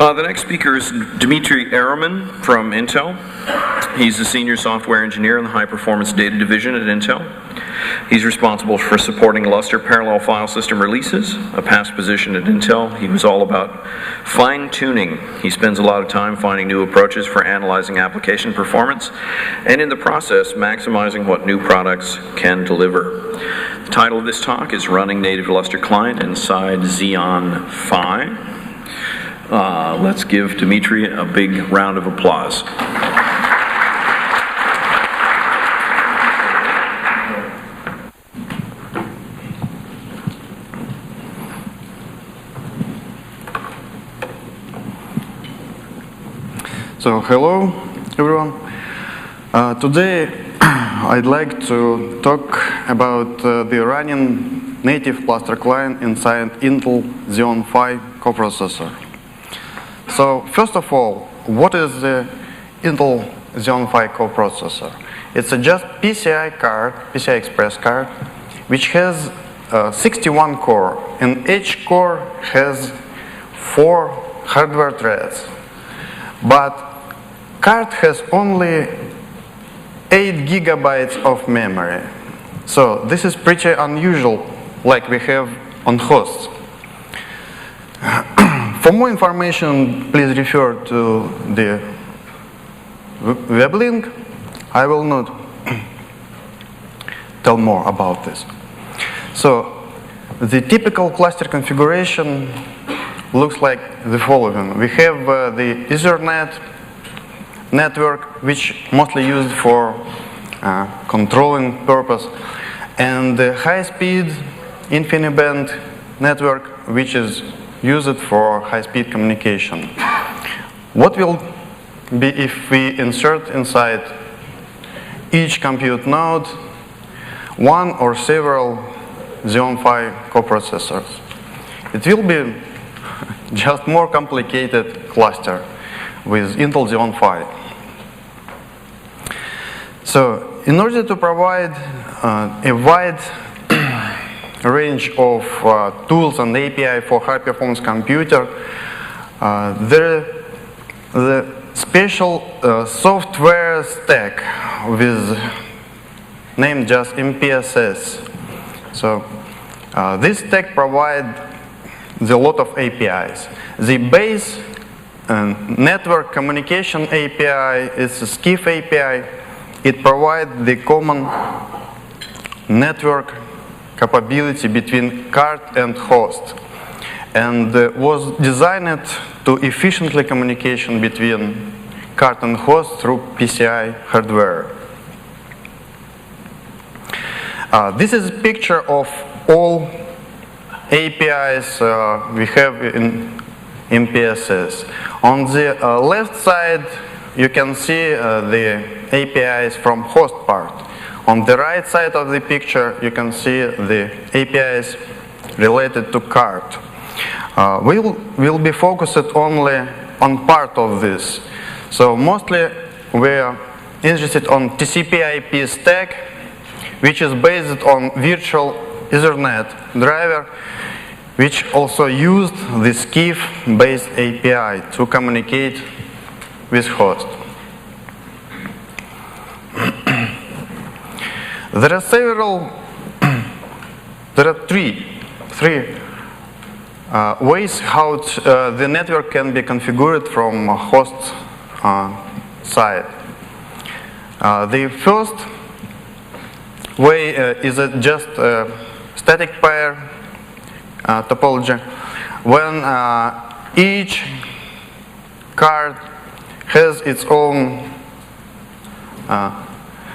The next speaker is Dmitry Eremin from Intel. He's a senior software engineer in the high-performance data division at Intel. He's responsible for supporting Lustre parallel file system releases. A past position at Intel, he was all about fine-tuning. He spends a lot of time finding new approaches for analyzing application performance, and in the process, maximizing what new products can deliver. The title of this talk is Running Native Lustre Client Inside Xeon Phi. Let's give Dmitry a big round of applause. So, hello everyone. Today I'd like to talk about the running native Lustre Client inside Intel Xeon Phi coprocessor. So, first of all, what is the Intel Xeon Phi coprocessor? It's just PCI card, PCI Express card, which has 61 core, and each core has 4 hardware threads. But card has only 8 gigabytes of memory. So this is pretty unusual, like we have on hosts. For more information, please refer to the web link. I will not tell more about this. So the typical cluster configuration looks like the following. We have the Ethernet network, which mostly used for controlling purpose, and the high-speed InfiniBand network, which is used for high-speed communication. What will be if we insert inside each compute node one or several Xeon Phi coprocessors? It will be just more complicated cluster with Intel Xeon Phi. So, in order to provide a wide range of tools and API for high-performance computer, the special software stack with name just MPSS. So, this stack provides a lot of APIs. The base network communication API is a SCIF API. It provides the common network capability between card and host, and was designed to efficiently communication between card and host through PCI hardware. This is a picture of all APIs we have in MPSS. On the left side, you can see the APIs from host part. On the right side of the picture, you can see the APIs related to card. We'll be focused only on part of this. So mostly we are interested on TCP/IP stack, which is based on virtual Ethernet driver, which also used the SCIF-based API to communicate with host. There are three ways how the network can be configured from host side. The first way is just a static pair topology, when each card has its own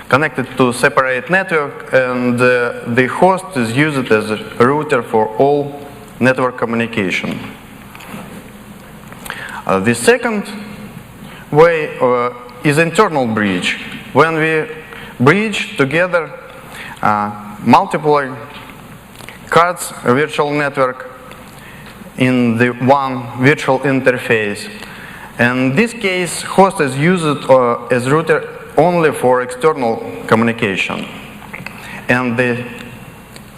connected to separate network, and the host is used as a router for all network communication. The second way is internal bridge, when we bridge together multiple cards, a virtual network in the one virtual interface. In this case, host is used as router only for external communication. And the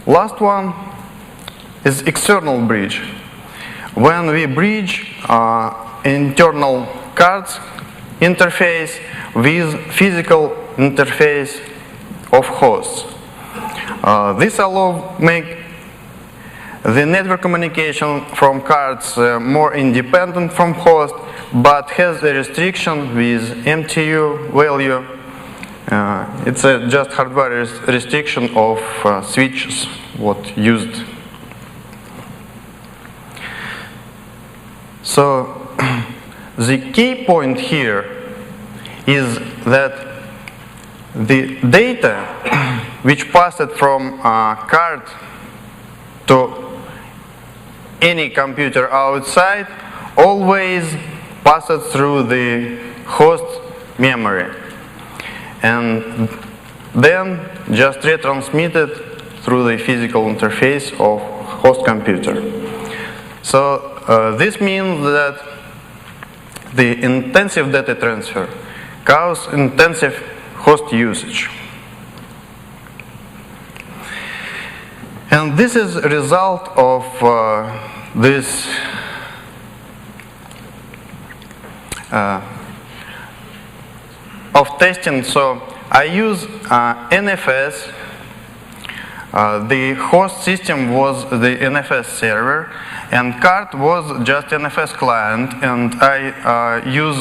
last one is external bridge. When we bridge internal cards interface with physical interface of hosts. This allows make the network communication from cards more independent from host, but has a restriction with MTU value. It's just hardware restriction of switches what used. So the key point here is that the data which passed from a card to any computer outside always passes through the host memory and then just retransmitted through the physical interface of host computer. So this means that the intensive data transfer causes intensive host usage. And this is a result of this of testing. So I use NFS. The host system was the NFS server, and card was just NFS client, and I use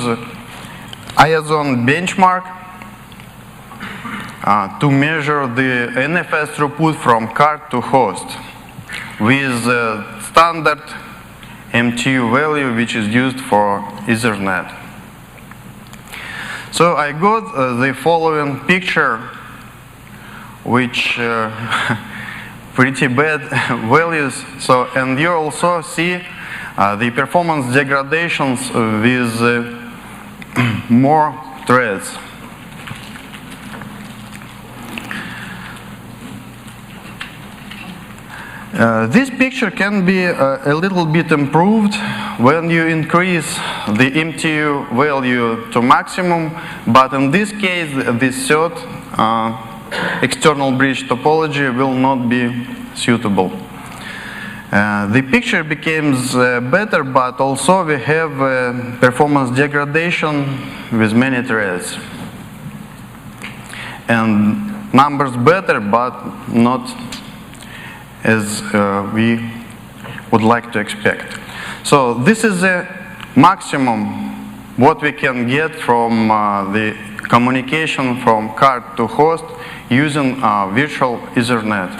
IAZON benchmark to measure the NFS throughput from card to host with standard MTU value which is used for Ethernet. So I got the following picture, which pretty bad values. So, and you also see the performance degradations with more threads. This picture can be a little bit improved when you increase the MTU value to maximum, but in this case, this third external bridge topology will not be suitable. The picture becomes better, but also we have performance degradation with many threads. And numbers better, but not as we would like to expect. So this is the maximum what we can get from the communication from card to host using virtual Ethernet.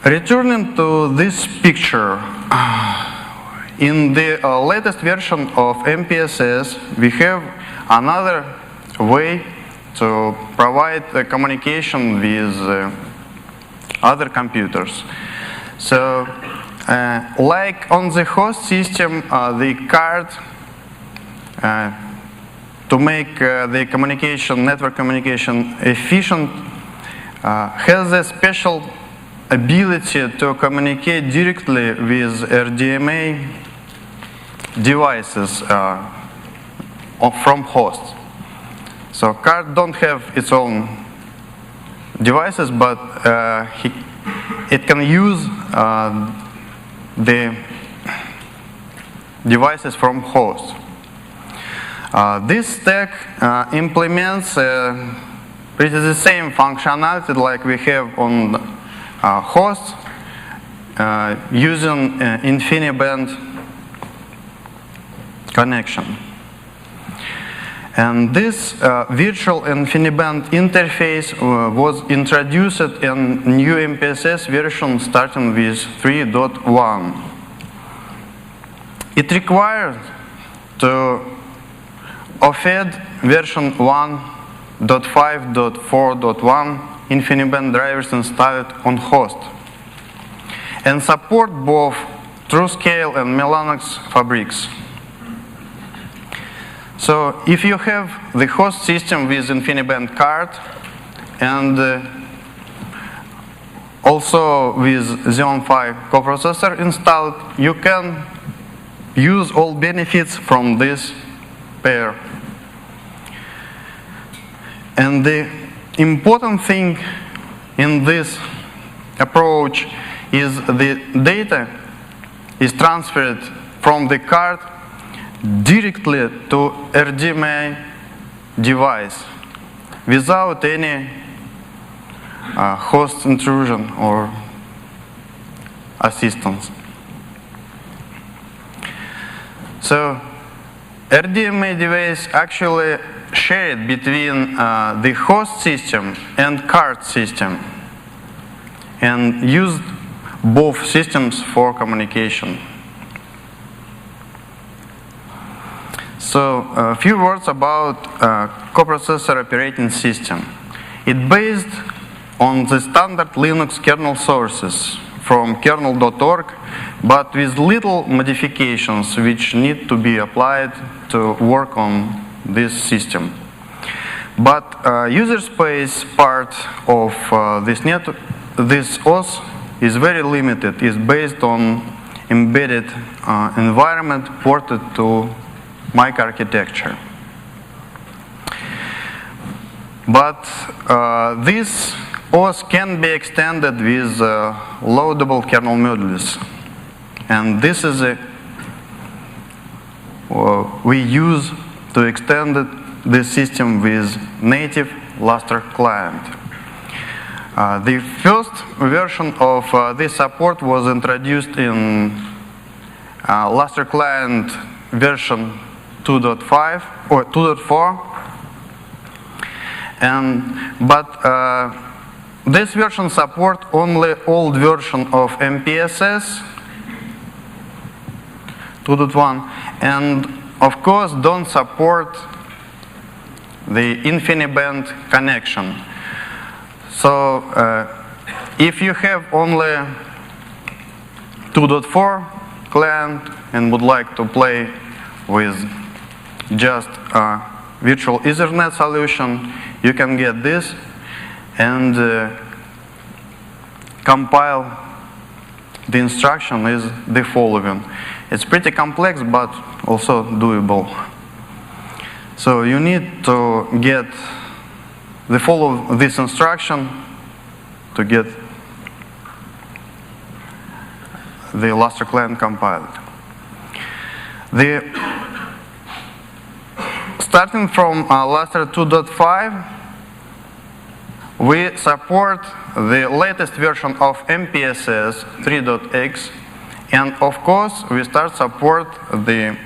Returning to this picture, in the latest version of MPSS, we have another way to provide the communication with other computers. So, like on the host system, the card to make the communication, network communication efficient, has a special ability to communicate directly with RDMA devices from hosts. So card don't have its own devices, but it can use the devices from hosts. This stack implements pretty the same functionality like we have on hosts using InfiniBand connection. And this virtual InfiniBand interface was introduced in new MPSS version starting with 3.1. It required to OFED version 1.5.4.1 InfiniBand drivers installed on host and support both TrueScale and Mellanox fabrics. So if you have the host system with InfiniBand card and also with Xeon Phi coprocessor installed, you can use all benefits from this pair. And the important thing in this approach is the data is transferred from the card directly to RDMA device without any host intrusion or assistance. So RDMA device actually shared between the host system and card system and used both systems for communication. So a few words about coprocessor operating system. It's based on the standard Linux kernel sources from kernel.org, but with little modifications which need to be applied to work on this system. But user space part of this OS is very limited. It's based on embedded environment ported to microarchitecture. But this OS can be extended with loadable kernel modules. And this is we use to extend the system with Native Lustre Client. The first version of this support was introduced in Lustre Client version 2.5 or 2.4, but this version supports only old version of MPSS 2.1, and of course don't support the InfiniBand connection. So if you have only 2.4 client and would like to play with just a virtual Ethernet solution, you can get this and compile the instruction is the following. It's pretty complex but also doable. So you need to get follow this instruction to get the Lustre Client compiled. Starting from Lustre 2.5, we support the latest version of MPSS 3.x, and of course we start support the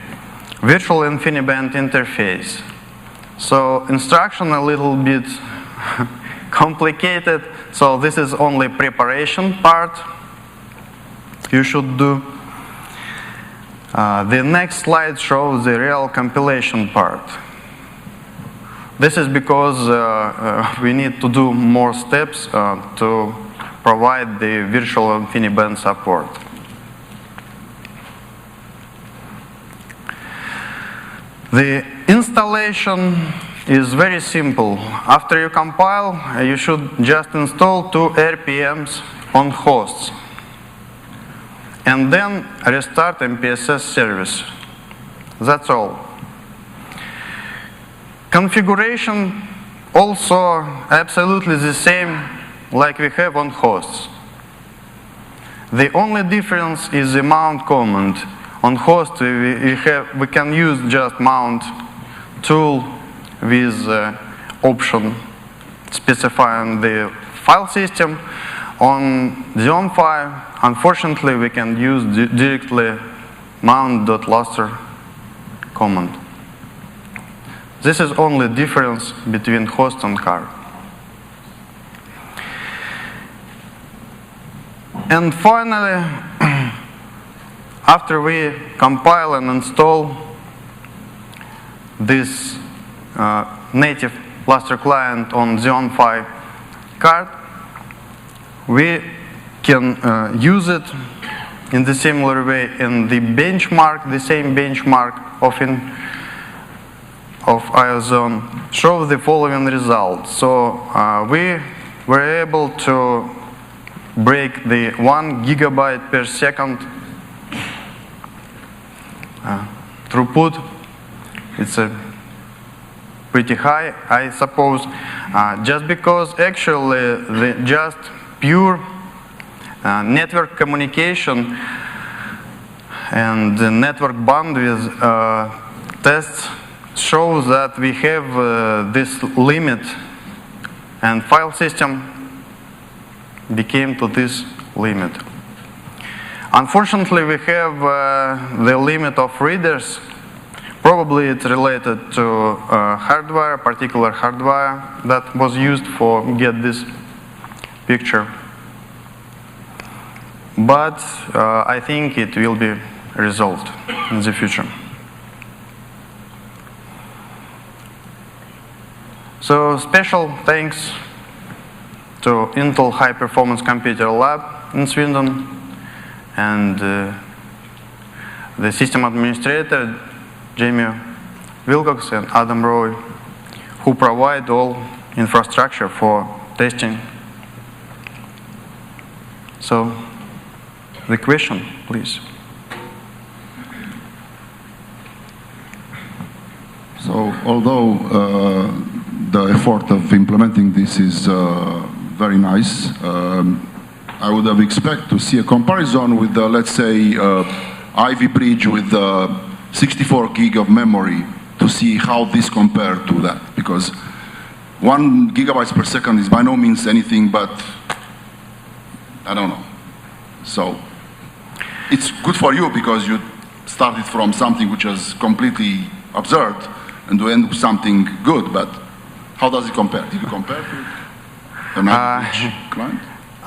virtual InfiniBand interface. So instruction a little bit complicated, so this is only preparation part you should do. The next slide shows the real compilation part. This is because we need to do more steps to provide the virtual InfiniBand support. The installation is very simple. After you compile, you should just install 2 RPMs on hosts and then restart MPSS service. That's all. Configuration also absolutely the same like we have on hosts. The only difference is the mount command. On host we can use just mount tool with option specifying the file system. On Xeon Phi, unfortunately, we can use directly mount.lustre command. This is only difference between host and card. And finally, after we compile and install this native Lustre Client on Xeon Phi card, we can use it in the similar way in the benchmark, the same benchmark of IOZone, show the following results. So we were able to break the 1 gigabyte per second throughput. It's a pretty high, I suppose, just because actually the just pure network communication and the network bandwidth tests show that we have this limit, and file system became to this limit. Unfortunately, we have the limit of readers. Probably it's related to hardware, particular hardware that was used for get this picture. But I think it will be resolved in the future. So special thanks to Intel High Performance Computer Lab in Sweden and the system administrator Jamie Wilcox and Adam Roy, who provide all infrastructure for testing. So, the question, please. So, although the effort of implementing this is very nice, I would have expected to see a comparison with, let's say, Ivy Bridge with 64 gig of memory to see how this compared to that, because 1 gigabytes per second is by no means anything but, I don't know. So it's good for you because you started from something which was completely absurd and to end with something good, but how does it compare? Did you compare to the Native client?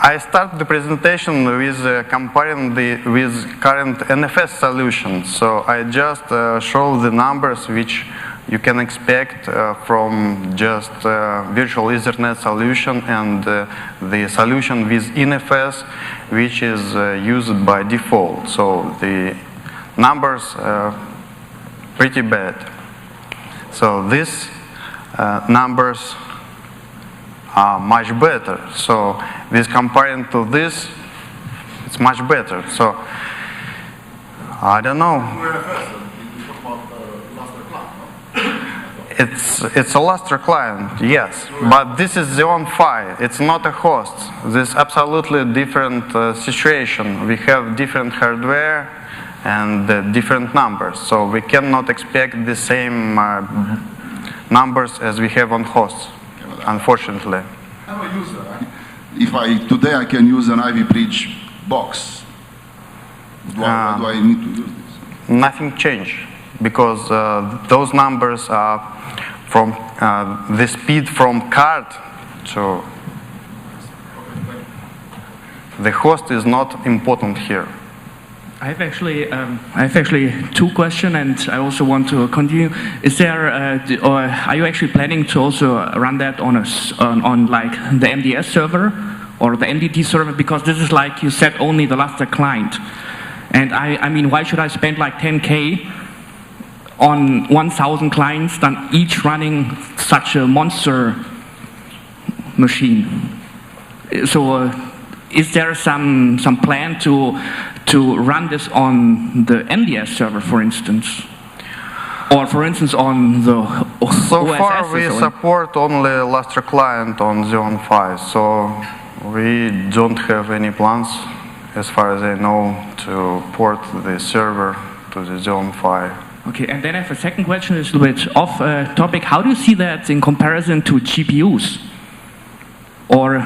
I start the presentation with comparing with current NFS solution. So I just show the numbers which you can expect from just virtual Ethernet solution and the solution with NFS, which is used by default. So the numbers pretty bad. So these numbers are much better. So this comparing to this, it's much better. So I don't know. It's a Lustre Client, yes, but this is Xeon Phi. It's not a host. This is absolutely different situation. We have different hardware and different numbers, so we cannot expect the same numbers as we have on hosts. Unfortunately. I'm a user. If today I can use an Ivy Bridge box, do I need to use this? Nothing changed because those numbers are from the speed from card to the host is not important here. I have actually two questions, and I also want to continue. Is there, or are you actually planning to also run that on like the MDS server or the MDT server? Because this is, like you said, only the Lustre Client, and I mean, why should I spend like 10K on 1,000 clients than each running such a monster machine? So, is there some plan to run this on the MDS server, for instance, or for instance on the So OSS far we support only Lustre Client on Xeon Phi, so we don't have any plans, as far as I know, to port the server to the Xeon Phi. Okay, and then I have a second question, is a little bit off topic. How do you see that in comparison to GPUs? Or,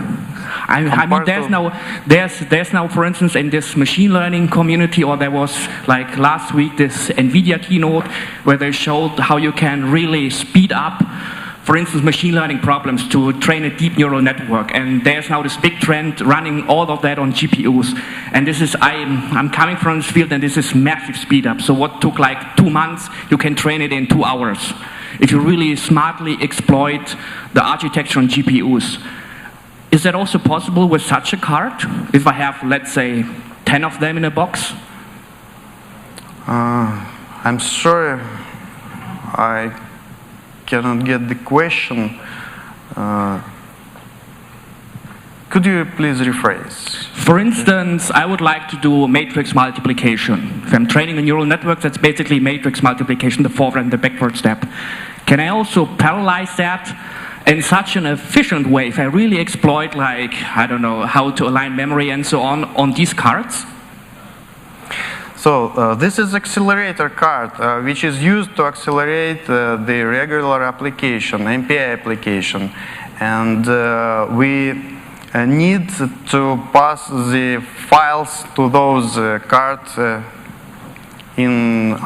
I mean, there's now, for instance, in this machine learning community, or there was like last week this NVIDIA keynote where they showed how you can really speed up, for instance, machine learning problems to train a deep neural network. And there's now this big trend running all of that on GPUs. And this is, I'm coming from this field, and this is massive speed up. So what took like 2 months, you can train it in 2 hours if you really smartly exploit the architecture on GPUs. Is that also possible with such a card? If I have, let's say, 10 of them in a box? I'm sorry, I cannot get the question. Could you please rephrase? For instance, I would like to do matrix multiplication. If I'm training a neural network, that's basically matrix multiplication, the forward and the backward step. Can I also parallelize that in such an efficient way, if I really exploit, like, I don't know, how to align memory and so on these cards? So this is accelerator card, which is used to accelerate the regular application, MPI application. And we need to pass the files to those cards in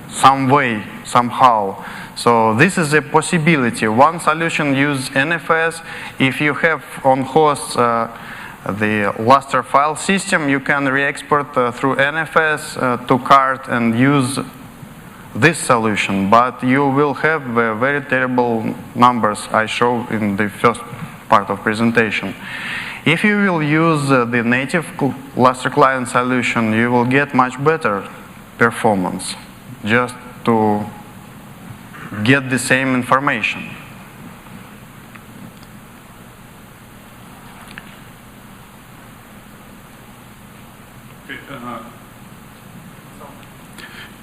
some way, somehow. So this is a possibility. One solution uses NFS. If you have on host the Lustre file system, you can re-export through NFS to card and use this solution. But you will have very terrible numbers I show in the first part of presentation. If you will use the native Lustre Client solution, you will get much better performance just to get the same information.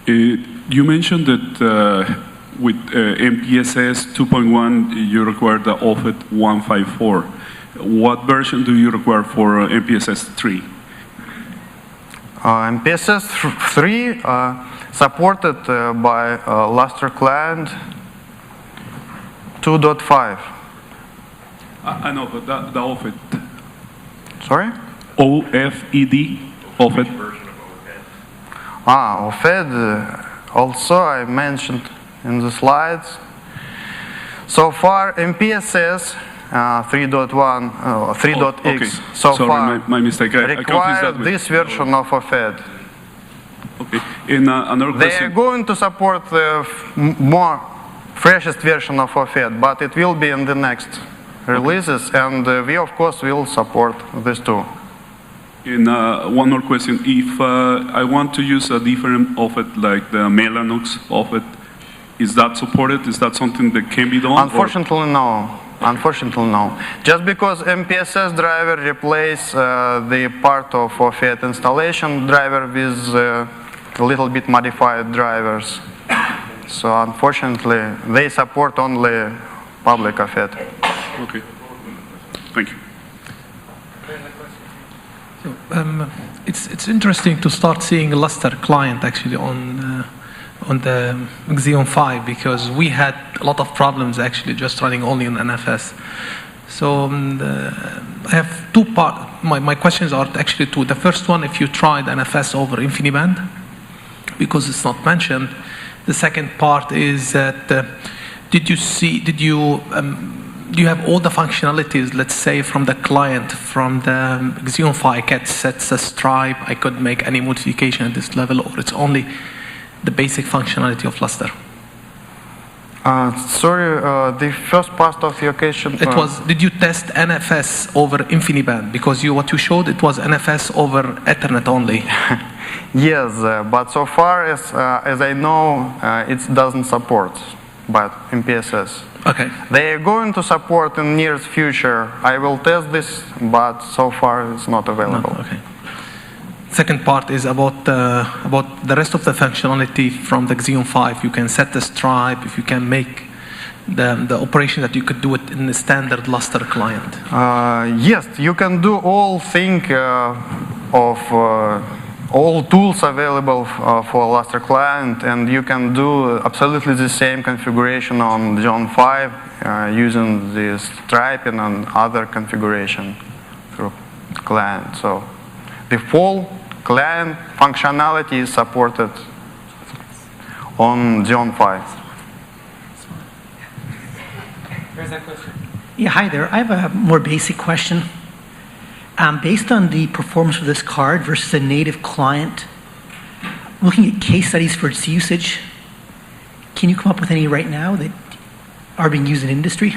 You mentioned that with MPSS 2.1 you require the OFET 154. What version do you require for MPSS 3? MPSS 3 supported by Lustre Client 2.5. I know, but the OFET. Sorry? OFED? OFET. OFED also I mentioned in the slides. So far MPSS 3.1, 3.x okay. so Sorry, far my mistake. I require this version of OFED. Okay. In another They are question. going to support the more freshest version of OFED, but it will be in the next releases, and we of course will support this too. In one more question, if I want to use a different OFET like the Melanux OFET, is that supported? Is that something that can be done? Unfortunately, no. Unfortunately, no. Just because MPSS driver replace the part of OFET installation driver with a little bit modified drivers. So unfortunately, they support only public OFET. Okay. Thank you. It's interesting to start seeing a Lustre client actually on the Xeon Phi, because we had a lot of problems actually just running only on NFS. So I have two parts. My questions are actually two. The first one, if you tried NFS over InfiniBand, because it's not mentioned. The second part is that do you have all the functionalities, let's say, from the client, from the Xeon Phi, I can set a stripe, I could make any modification at this level, or it's only the basic functionality of Lustre? Sorry, the first part of your question. It was, did you test NFS over InfiniBand? Because what you showed, it was NFS over Ethernet only. Yes, but so far as I know, it doesn't support but MPSS. Okay. They are going to support in near future. I will test this, but so far it's not available. No, okay. Second part is about the rest of the functionality from the Xeon Phi. If you can set the stripe, if you can make the operation that you could do it in the standard Lustre client. Yes, you can do all all tools available for Lustre client, and you can do absolutely the same configuration on Xeon Phi using the striping and other configuration through client. So the full client functionality is supported on Xeon Phi. There's that question. Yeah, hi there. I have a more basic question. Based on the performance of this card versus a native client, looking at case studies for its usage, can you come up with any right now that are being used in industry?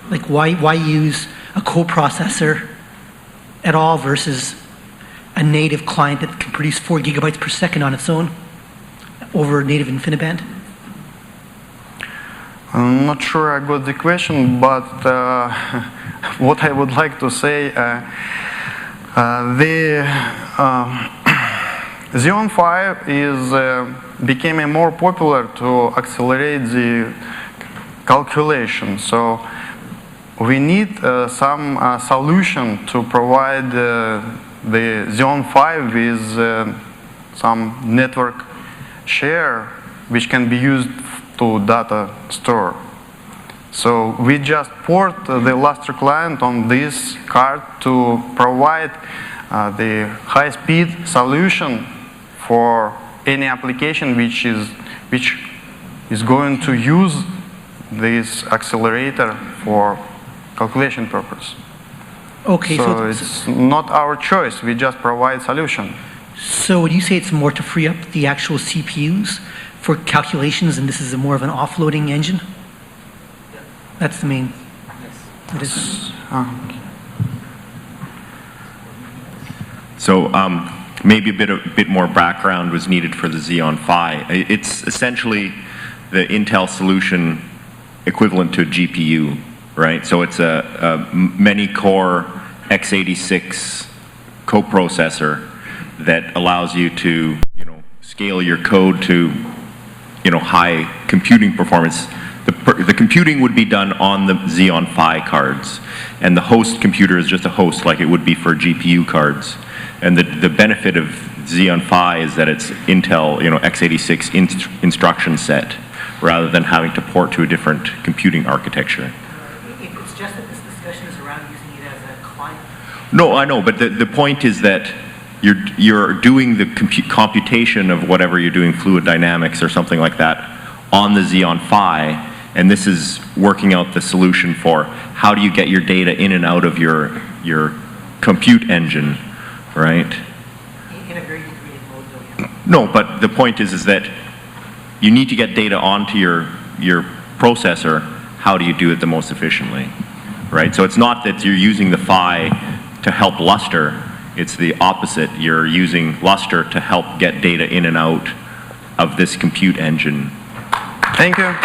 Like why use a coprocessor at all versus a native client that can produce 4 gigabytes per second on its own over native InfiniBand? I'm not sure I got the question, but what I would like to say, the Xeon Phi became more popular to accelerate the calculation. So we need some solution to provide the Xeon Phi with some network share which can be used to data store. So we just port the Lustre Client on this card to provide the high-speed solution for any application which is going to use this accelerator for calculation purpose. Okay, so it's not our choice. We just provide solution. So would you say it's more to free up the actual CPUs for calculations, and this is more of an offloading engine? Yeah. That's the main. Yes. It is. So maybe a bit more background was needed for the Xeon Phi. It's essentially the Intel solution equivalent to a GPU, right? So it's a many-core x86 coprocessor that allows you to, scale your code to, high computing performance. The computing would be done on the Xeon Phi cards, and the host computer is just a host like it would be for GPU cards. And the benefit of Xeon Phi is that it's Intel, x86 instruction set, rather than having to port to a different computing architecture. It's just that this discussion is around using it as a client. No, I know, but the point is that you're doing the computation of whatever you're doing, fluid dynamics or something like that, on the Xeon Phi, and this is working out the solution for how do you get your data in and out of your compute engine, right? In a very degraded mode, though, yeah. No, but the point is that you need to get data onto your processor. How do you do it the most efficiently, right? So it's not that you're using the Phi to help Lustre. It's the opposite. You're using Lustre to help get data in and out of this compute engine. Thank you.